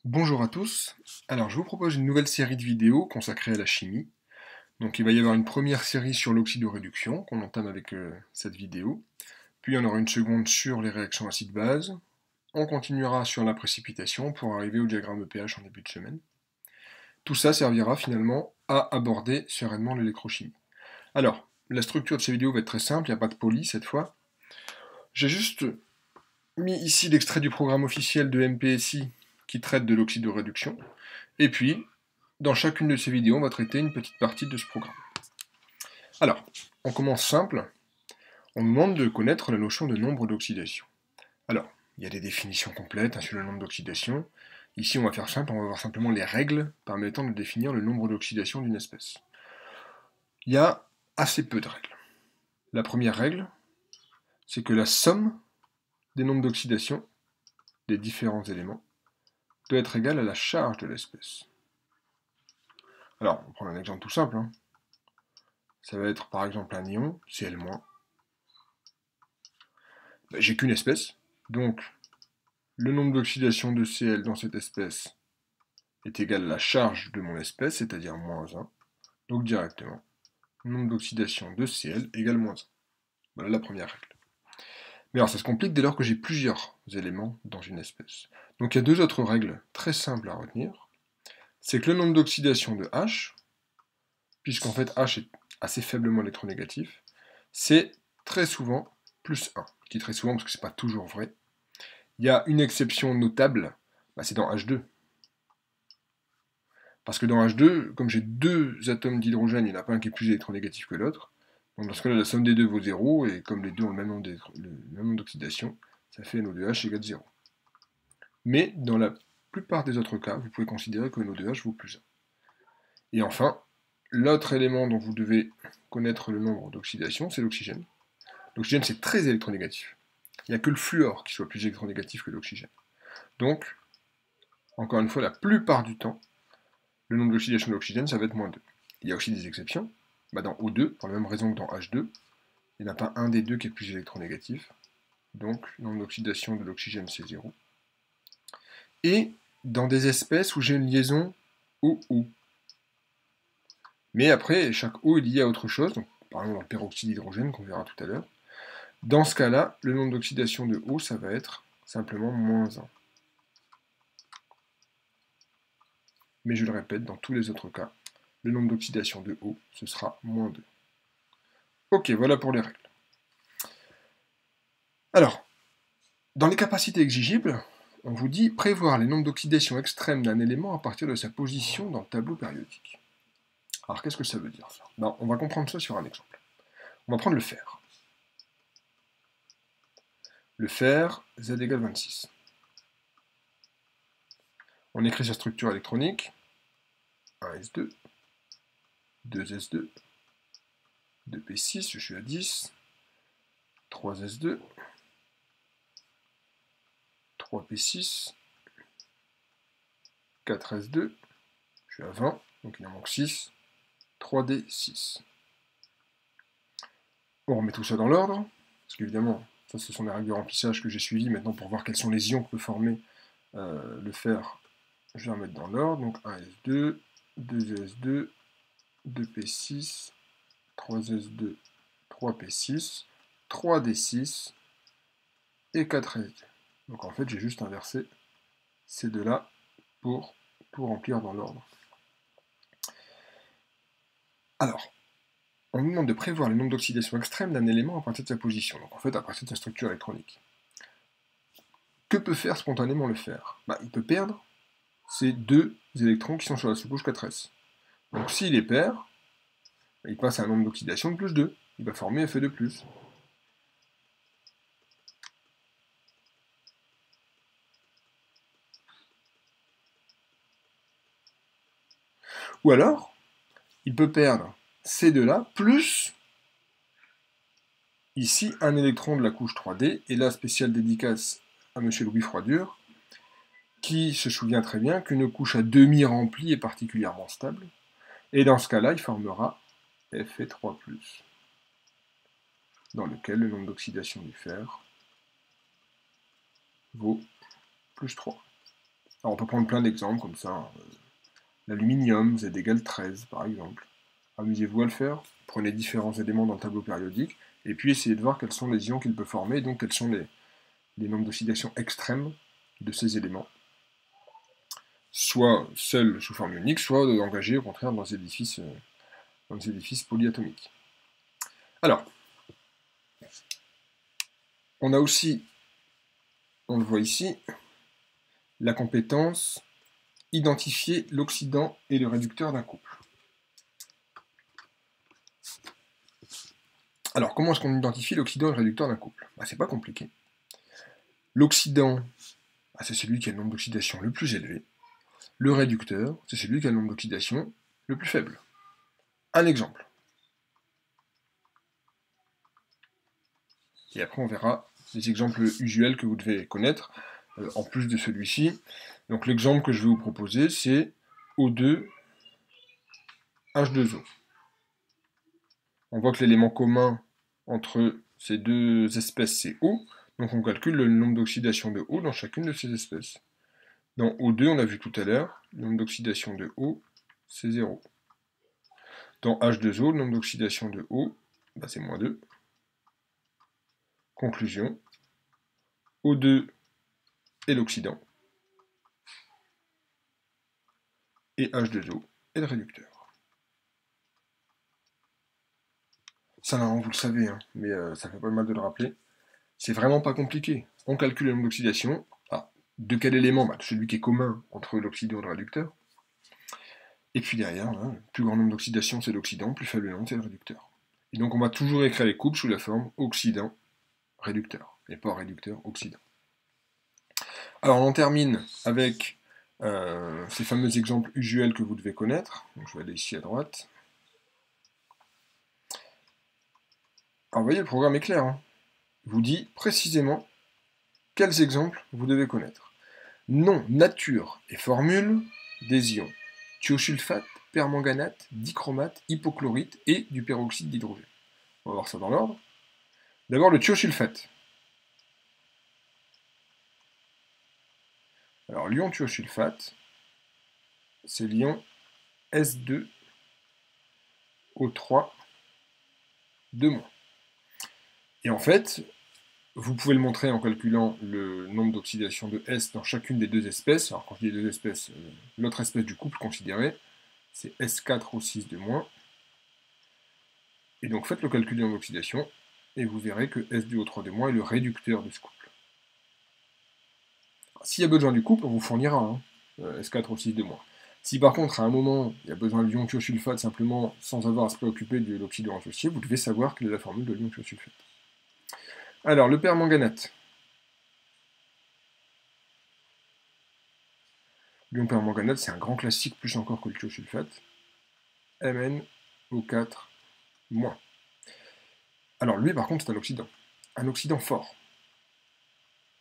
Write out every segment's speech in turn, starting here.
Bonjour à tous. Alors, je vous propose une nouvelle série de vidéos consacrée à la chimie. Donc, il va y avoir une première série sur l'oxydoréduction qu'on entame avec cette vidéo. Puis, il y en aura une seconde sur les réactions acide-base. On continuera sur la précipitation pour arriver au diagramme de pH en début de semaine. Tout ça servira finalement à aborder sereinement l'électrochimie. Alors, la structure de ces vidéos va être très simple, il n'y a pas de poly cette fois. J'ai juste mis ici l'extrait du programme officiel de MPSI qui traite de l'oxydoréduction. Et puis, dans chacune de ces vidéos, on va traiter une petite partie de ce programme. Alors, on commence simple. On nous demande de connaître la notion de nombre d'oxydation. Alors, il y a des définitions complètes sur le nombre d'oxydation. Ici, on va faire simple, on va voir simplement les règles permettant de définir le nombre d'oxydation d'une espèce. Il y a assez peu de règles. La première règle, c'est que la somme des nombres d'oxydation des différents éléments doit être égale à la charge de l'espèce. Alors, on prend un exemple tout simple. Ça va être par exemple un ion, Cl-. J'ai qu'une espèce, donc le nombre d'oxydation de Cl dans cette espèce est égal à la charge de mon espèce, c'est-à-dire -1. Donc directement, nombre d'oxydation de Cl égale -1. Voilà la première règle. Mais alors ça se complique dès lors que j'ai plusieurs éléments dans une espèce. Donc il y a deux autres règles très simples à retenir. C'est que le nombre d'oxydation de H, puisqu'en fait H est assez faiblement électronégatif, c'est très souvent plus 1. Je dis très souvent parce que c'est pas toujours vrai. Il y a une exception notable, c'est dans H2. Parce que dans H2, comme j'ai deux atomes d'hydrogène, il n'y en a pas un qui est plus électronégatif que l'autre. Donc dans ce cas-là, la somme des deux vaut 0, et comme les deux ont le même nombre d'oxydation, ça fait NO2H égale 0. Mais dans la plupart des autres cas, vous pouvez considérer que NO2H vaut plus 1. Et enfin, l'autre élément dont vous devez connaître le nombre d'oxydation, c'est l'oxygène. L'oxygène, c'est très électronégatif. Il n'y a que le fluor qui soit plus électronégatif que l'oxygène. Donc, encore une fois, la plupart du temps, le nombre d'oxydation de l'oxygène, ça va être -2. Il y a aussi des exceptions. Dans O2, pour la même raison que dans H2, il n'y en a pas un des deux qui est plus électronégatif. Donc, le nombre d'oxydation de l'oxygène, c'est 0. Et dans des espèces où j'ai une liaison OO. Mais après, chaque O est lié à autre chose, donc, par exemple dans le peroxyde d'hydrogène, qu'on verra tout à l'heure. Dans ce cas-là, le nombre d'oxydation de O, ça va être simplement -1. Mais je le répète, dans tous les autres cas, le nombre d'oxydation de O, ce sera -2. Ok, voilà pour les règles. Alors, dans les capacités exigibles, on vous dit prévoir les nombres d'oxydation extrêmes d'un élément à partir de sa position dans le tableau périodique. Alors, qu'est-ce que ça veut dire, ça? On va comprendre ça sur un exemple. On va prendre le fer. Le fer, Z égale 26. On écrit sa structure électronique. 1s2, 2s2, 2p6, je suis à 10, 3s2, 3p6, 4s2, je suis à 20, donc il en manque 6, 3d6. On remet tout ça dans l'ordre, parce qu'évidemment, ça ce sont les règles de remplissage que j'ai suivies maintenant pour voir quels sont les ions que peut former le fer. Je vais remettre dans l'ordre, donc 1s2, 2s2, 2p6, 3s2, 3p6, 3d6 et 4s2. Donc en fait, j'ai juste inversé ces deux-là pour tout remplir dans l'ordre. Alors, on nous demande de prévoir le nombre d'oxydation extrême d'un élément à partir de sa position, donc en fait à partir de sa structure électronique. Que peut faire spontanément le fer? Il peut perdre ces deux électrons qui sont sur la sous-couche 4s. Donc s'il les perd, il passe à un nombre d'oxydation de +2. Il va former Fe2+. Ou alors, il peut perdre ces deux-là, plus ici un électron de la couche 3D, et là, spéciale dédicace à M. Louis Froidure, qui se souvient très bien qu'une couche à demi remplie est particulièrement stable, et dans ce cas-là, il formera Fe3+, dans lequel le nombre d'oxydation du fer vaut +3. Alors on peut prendre plein d'exemples comme ça. L'aluminium, Z égale 13 par exemple. Amusez-vous à le faire. Prenez différents éléments dans le tableau périodique et puis essayez de voir quels sont les ions qu'il peut former et donc quels sont les nombres d'oxydation extrêmes de ces éléments. Soit seuls sous forme unique, soit engagés au contraire dans des édifices polyatomiques. Alors, on a aussi, on le voit ici, la compétence identifier l'oxydant et le réducteur d'un couple. Alors, comment est-ce qu'on identifie l'oxydant et le réducteur d'un couple? C'est pas compliqué. L'oxydant, c'est celui qui a le nombre d'oxydation le plus élevé. Le réducteur, c'est celui qui a le nombre d'oxydation le plus faible. Un exemple. Et après, on verra les exemples usuels que vous devez connaître, en plus de celui-ci. Donc l'exemple que je vais vous proposer, c'est O2 H2O. On voit que l'élément commun entre ces deux espèces, c'est O, donc on calcule le nombre d'oxydation de O dans chacune de ces espèces. Dans O2, on a vu tout à l'heure, le nombre d'oxydation de O, c'est 0. Dans H2O, le nombre d'oxydation de O, c'est moins 2. Conclusion, O2 est l'oxydant, et H2O est le réducteur. Ça, normalement, vous le savez, hein, mais ça fait pas mal de le rappeler. C'est vraiment pas compliqué. On calcule le nombre d'oxydation. De quel élément? De celui qui est commun entre l'oxydant et le réducteur. Et puis derrière, le plus grand nombre d'oxydation, c'est l'oxydant, plus faible nombre, c'est le réducteur. Et donc on va toujours écrire les couples sous la forme oxydant-réducteur, et pas réducteur-oxydant. Alors on termine avec ces fameux exemples usuels que vous devez connaître. Donc je vais aller ici à droite. Alors vous voyez, le programme est clair. Hein. Il vous dit précisément quels exemples vous devez connaître. Nom, nature et formule des ions thiosulfate, permanganate, dichromate, hypochlorite et du peroxyde d'hydrogène. On va voir ça dans l'ordre. D'abord le thiosulfate. Alors l'ion thiosulfate, c'est l'ion S2O3 2-. Et en fait, vous pouvez le montrer en calculant le nombre d'oxydation de S dans chacune des deux espèces. Alors quand je dis deux espèces, l'autre espèce du couple considéré, c'est S4O6 de moins. Et donc faites le calcul du nombre d'oxydation, et vous verrez que S2O3 de moins est le réducteur de ce couple. S'il y a besoin du couple, on vous fournira S4O6 de moins. Si par contre, à un moment, il y a besoin de l'ion thiosulfate simplement, sans avoir à se préoccuper de l'oxydant associé, vous devez savoir quelle est la formule de l'ion thiosulfate. Alors, le permanganate. L'ion permanganate, c'est un grand classique, plus encore que le thiosulfate. MnO4-. Alors lui, par contre, c'est un oxydant fort.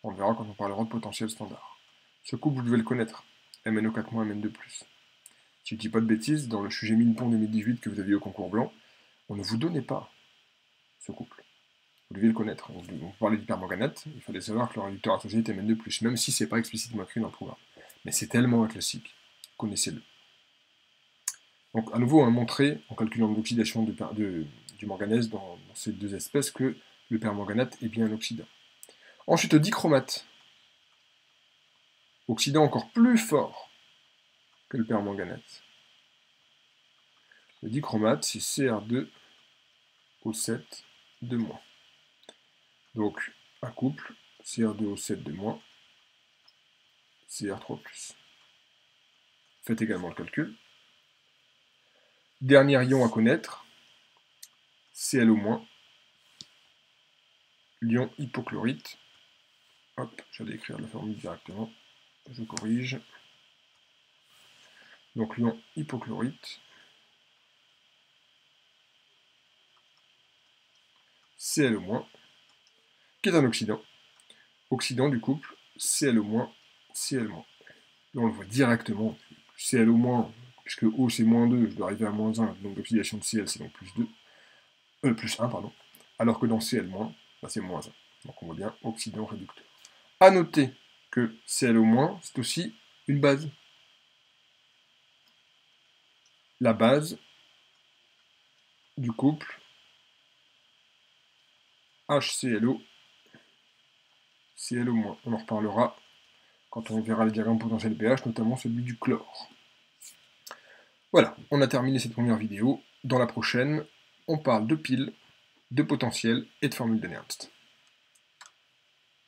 On le verra quand on parlera de potentiel standard. Ce couple, vous devez le connaître. MnO4-, Mn2+. Si je ne dis pas de bêtises, dans le sujet Minepont 2018 que vous aviez au concours blanc, on ne vous donnait pas ce couple. Vous deviez le connaître. On parlait du permanganate, il fallait savoir que le réducteur associé était Mn2+, même si ce n'est pas explicitement écrit dans le programme. Mais c'est tellement un classique, connaissez-le. Donc à nouveau, montrer, en calculant l'oxydation du manganèse dans ces deux espèces, que le permanganate est bien un oxydant. Ensuite, le dichromate. Oxydant encore plus fort que le permanganate. Le dichromate, c'est Cr2O7 de moins. Donc, un couple, Cr2O7 de moins, Cr3+. Faites également le calcul. Dernier ion à connaître, ClO-, l'ion hypochlorite. Hop, j'allais écrire la formule directement, je corrige. Donc l'ion hypochlorite, Cl-, qui est un oxydant du couple Cl-, Cl-. Là on le voit directement, Cl-, puisque O c'est moins 2, je dois arriver à moins 1, donc l'oxydation de Cl c'est donc plus 1, pardon, alors que dans Cl-, c'est moins 1. Donc on voit bien oxydant réducteur. A noter que Cl-, c'est aussi une base. La base du couple HClO, ClO-. On en reparlera quand on verra les diagrammes potentiels pH, notamment celui du chlore. Voilà, on a terminé cette première vidéo. Dans la prochaine, on parle de piles, de potentiel et de formule de Nernst.